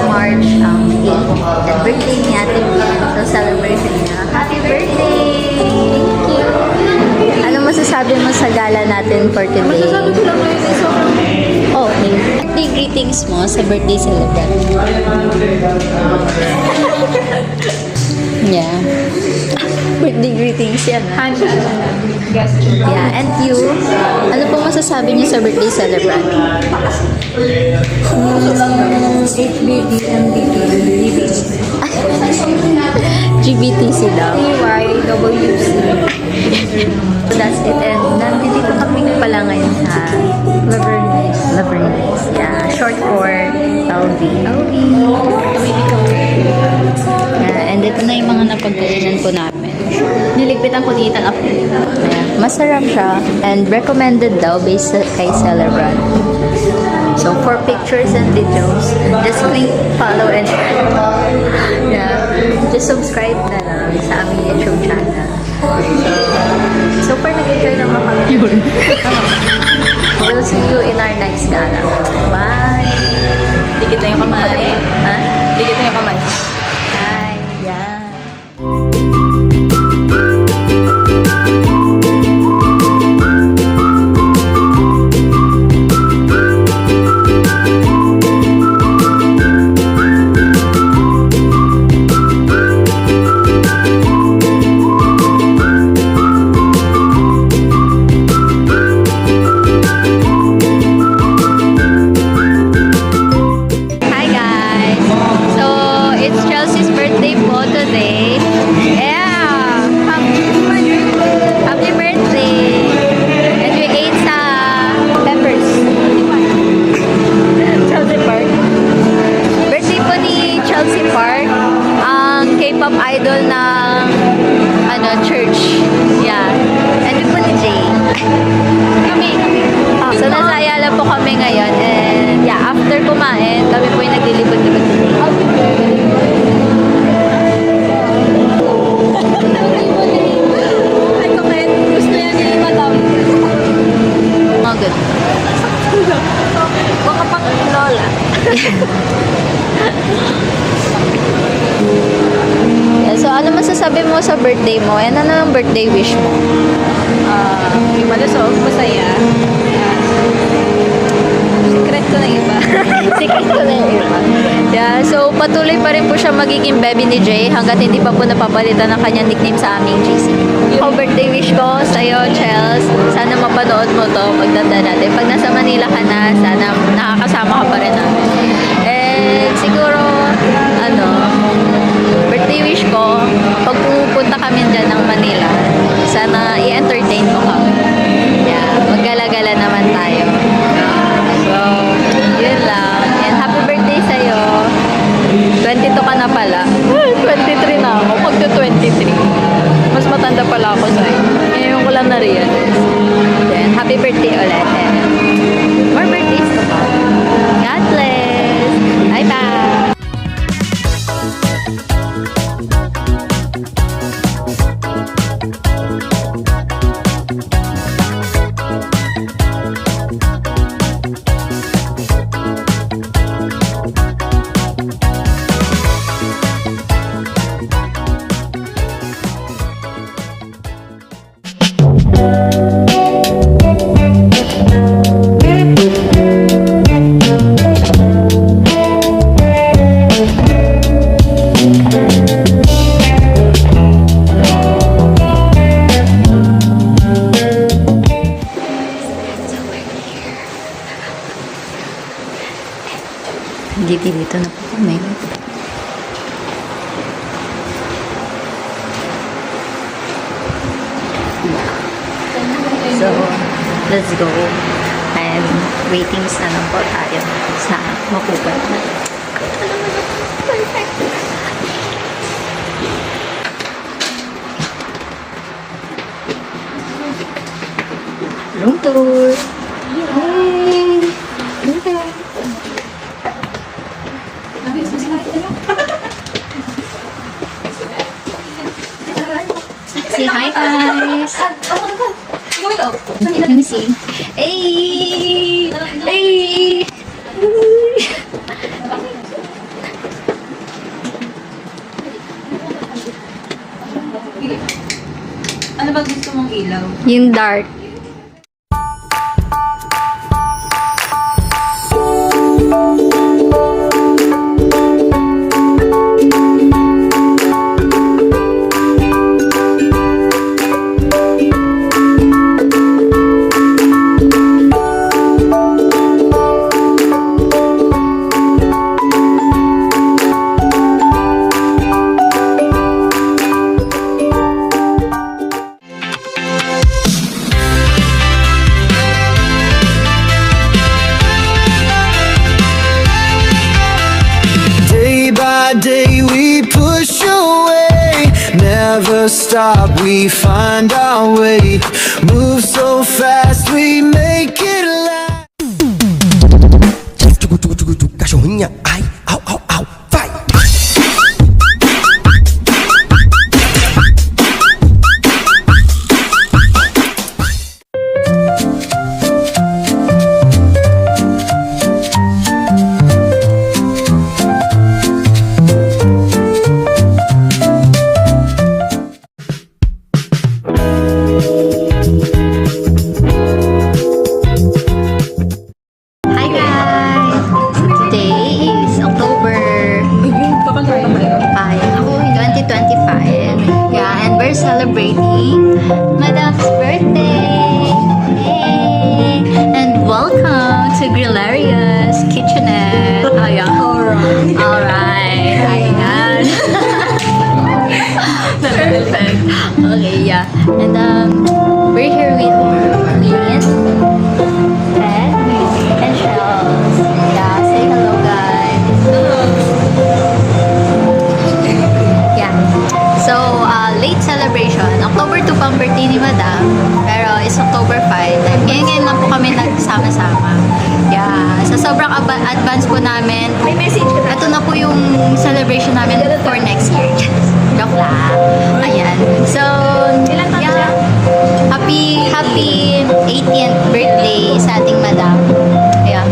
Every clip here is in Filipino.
March 8. And birthday ni Ate Bian. So, celebration niya. Happy birthday! Thank you! Ano masasabi mo sa gala natin for today? Masasabi ko lang ngayon is Okay. Birthday greetings mo sa birthday celebrant. Yeah. Birthday greetings yan. Yeah, and you? Ano po masasabi niyo sa birthday celebrant? HBD, MBD, GBTC daw. TYWC. So that's it. And nandito kami pala ngayon sa Lavernice. Yeah, short for LV. Yeah, and ito na yung mga napagkainan po namin. Niligpitan ko dito ako. Yeah, masarap siya. And recommended daw based kay Celebrant. So, for pictures and videos, just click follow and yeah, just subscribe na lang sa aming YouTube channel. So far, nag-enjoy naman kami yun. We'll see you in our next gala. Bye! Dikit na yung kamay. Ha? Dikit na yung kamay. Bye! Yeah! Hi guys! So, it's Chelsea's birthday po today. Yeah! Happy birthday! And we ate sa Peppers. Chelsea Park. Birthday po ni Chelsea Park. Ang K-pop idol ng church. Yeah. And we po ni Jay. Kami. So, nasa Ayala po kami ngayon. And yeah, after kumain, kami po yung naglilibot-libot. Ay, comment. Gusto yan ni Madam. Mga good. Baka pang lola. Yeah, so, ano masasabi mo sa birthday mo? And ano ang birthday wish mo? Yung malusog, masaya. Secret ko na iba. Secret ko na yun. Yeah, so patuloy pa rin po siya magiging baby ni Jay hanggat hindi pa po napapalitan ng kanyang nickname sa aming GC. Ang birthday wish ko sa'yo, Chels, sana mapanood mo to pagdanda natin. Pag nasa Manila ka na, sana nakakasama ka pa rin namin. And siguro, birthday wish ko, pag pumupunta kami dyan ng Manila, sana i-entertain mo kami. Yeah, maggala-gala naman tayo. So, yun lang. And happy birthday sa'yo. 22 ka na pala. 23 na ako. Magto-23. Mas matanda pala ako sa'yo. Ngayon ko lang na-realize. Then, happy birthday ulit. And more birthdays to come. God bless. Bye-bye. Dito na po kami. So, let's go. And waiting na lang po tayo sa mapupunta. Perfect. Room tour. Yay! Okay. Say hi, guys. Let me see. Hey! Hey! ba gusto mong ilaw? Yung dark. Day by day we push away, never stop, we find our way, move so fast we make it last. Ay, ow, ow, ow, fight. Hi guys! Today is October 2025. Yeah, and we're celebrating Madam's birthday! Yay! And welcome to Grillaria's Kitchenette. Ayan. Alright. Ayan. Perfect. Okay, yeah. And we're here with Lynn, Ted, and Shells. Yeah, say hello guys. Yeah. So, late celebration. October 2 pang birthday ni Madam. Pero is October 5. Ngayon lang po kami nagsama-sama. Yeah. Sa sobrang advance po namin. May message ka na. Ito na po yung celebration namin for next year. Joke lang. Ayan. So, Ilan taon siya? yeah. Happy 18th birthday sa ating Madam. Yeah.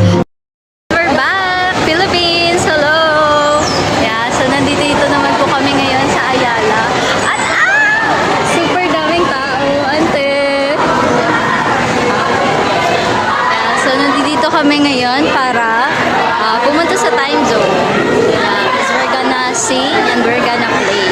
We're back! Philippines! Hello! Yeah, so nandito naman po kami ngayon sa Ayala. At super daming tao, ante! So nandito kami ngayon para pumunta sa time zone. Because we're gonna sing and we're gonna play.